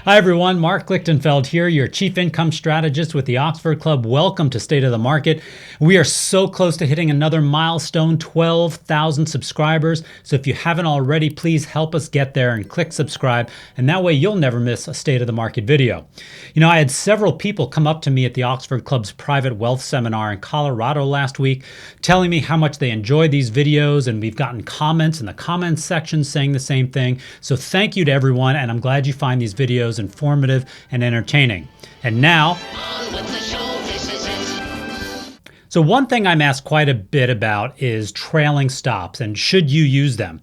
Hi everyone, Mark Lichtenfeld here, your Chief Income Strategist with the Oxford Club. Welcome to State of the Market. We are so close to hitting another milestone, 12,000 subscribers. So if you haven't already, please help us get there and click subscribe. And that way you'll never miss a State of the Market video. You know, I had several people come up to me at the Oxford Club's private wealth seminar in Colorado last week, telling me how much they enjoy these videos. And we've gotten comments in the comments section saying the same thing. So thank you to everyone. And I'm glad you find these videos informative and entertaining. And now, on with the show. This is it. So one thing I'm asked quite a bit about is trailing stops and should you use them?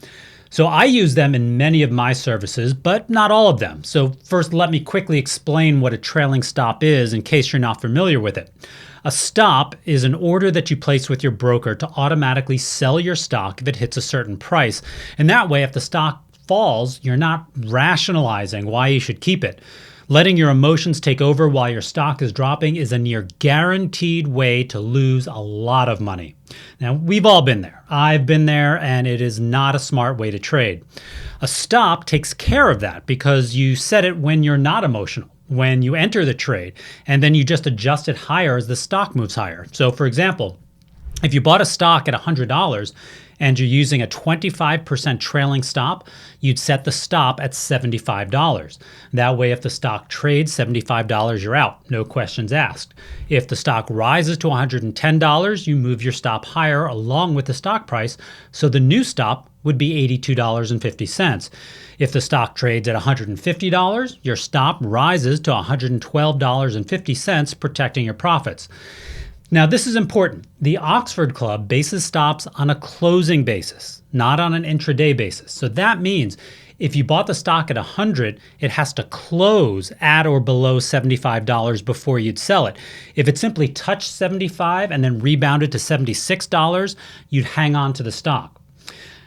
So I use them in many of my services, but not all of them. So first, let me quickly explain what a trailing stop is in case you're not familiar with it. A stop is an order that you place with your broker to automatically sell your stock if it hits a certain price. And that way, if the stock falls, you're not rationalizing why you should keep it. Letting your emotions take over while your stock is dropping is a near guaranteed way to lose a lot of money. Now, we've all been there. I've been there, and it is not a smart way to trade. A stop takes care of that because you set it when you're not emotional, when you enter the trade, and then you just adjust it higher as the stock moves higher. So, for example, if you bought a stock at $100 and you're using a 25% trailing stop, you'd set the stop at $75. That way, if the stock trades $75, you're out, no questions asked. If the stock rises to $110, you move your stop higher along with the stock price, so the new stop would be $82.50. If the stock trades at $150, your stop rises to $112.50, protecting your profits. Now, this is important. The Oxford Club bases stops on a closing basis, not on an intraday basis. So that means if you bought the stock at 100, it has to close at or below $75 before you'd sell it. If it simply touched 75 and then rebounded to $76, you'd hang on to the stock.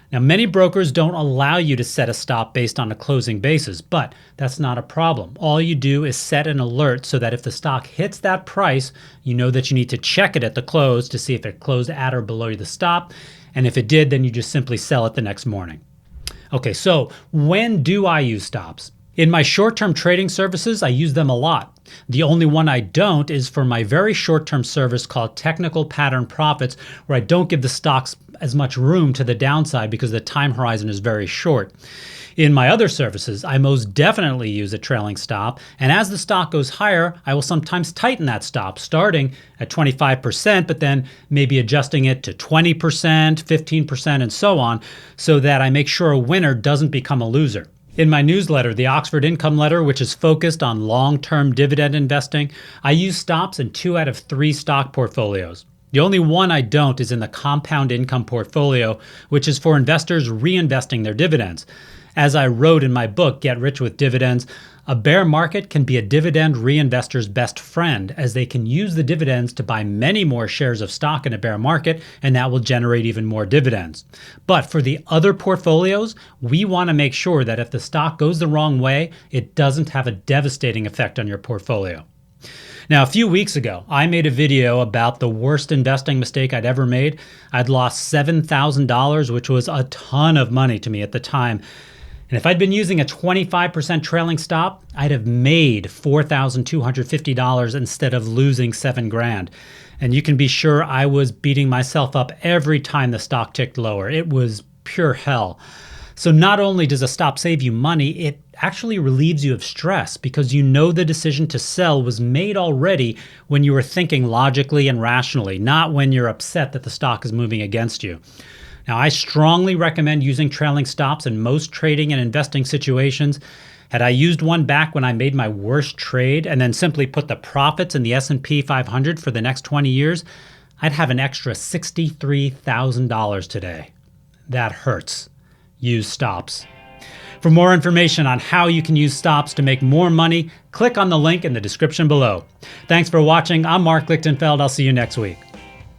Now, many brokers don't allow you to set a stop based on a closing basis, but that's not a problem. All you do is set an alert so that if the stock hits that price, you know that you need to check it at the close to see if it closed at or below the stop. And if it did, then you just simply sell it the next morning. Okay, so when do I use stops? In my short-term trading services, I use them a lot. The only one I don't is for my very short-term service called Technical Pattern Profits, where I don't give the stocks as much room to the downside because the time horizon is very short. In my other services, I most definitely use a trailing stop, and as the stock goes higher, I will sometimes tighten that stop, starting at 25%, but then maybe adjusting it to 20%, 15%, and so on, so that I make sure a winner doesn't become a loser. In my newsletter, the Oxford Income Letter, which is focused on long-term dividend investing, I use stops in 2 out of 3 stock portfolios. The only one I don't is in the compound income portfolio, which is for investors reinvesting their dividends. As I wrote in my book, Get Rich with Dividends, a bear market can be a dividend reinvestor's best friend, as they can use the dividends to buy many more shares of stock in a bear market, and that will generate even more dividends. But for the other portfolios, we want to make sure that if the stock goes the wrong way, it doesn't have a devastating effect on your portfolio. Now, a few weeks ago, I made a video about the worst investing mistake I'd ever made. I'd lost $7,000, which was a ton of money to me at the time. And if I'd been using a 25% trailing stop, I'd have made $4,250 instead of losing $7,000. And you can be sure I was beating myself up every time the stock ticked lower. It was pure hell. So not only does a stop save you money, it actually relieves you of stress because you know the decision to sell was made already when you were thinking logically and rationally, not when you're upset that the stock is moving against you. Now, I strongly recommend using trailing stops in most trading and investing situations. Had I used one back when I made my worst trade and then simply put the profits in the S&P 500 for the next 20 years, I'd have an extra $63,000 today. That hurts. Use stops. For more information on how you can use stops to make more money, click on the link in the description below. Thanks for watching. I'm Mark Lichtenfeld. I'll see you next week.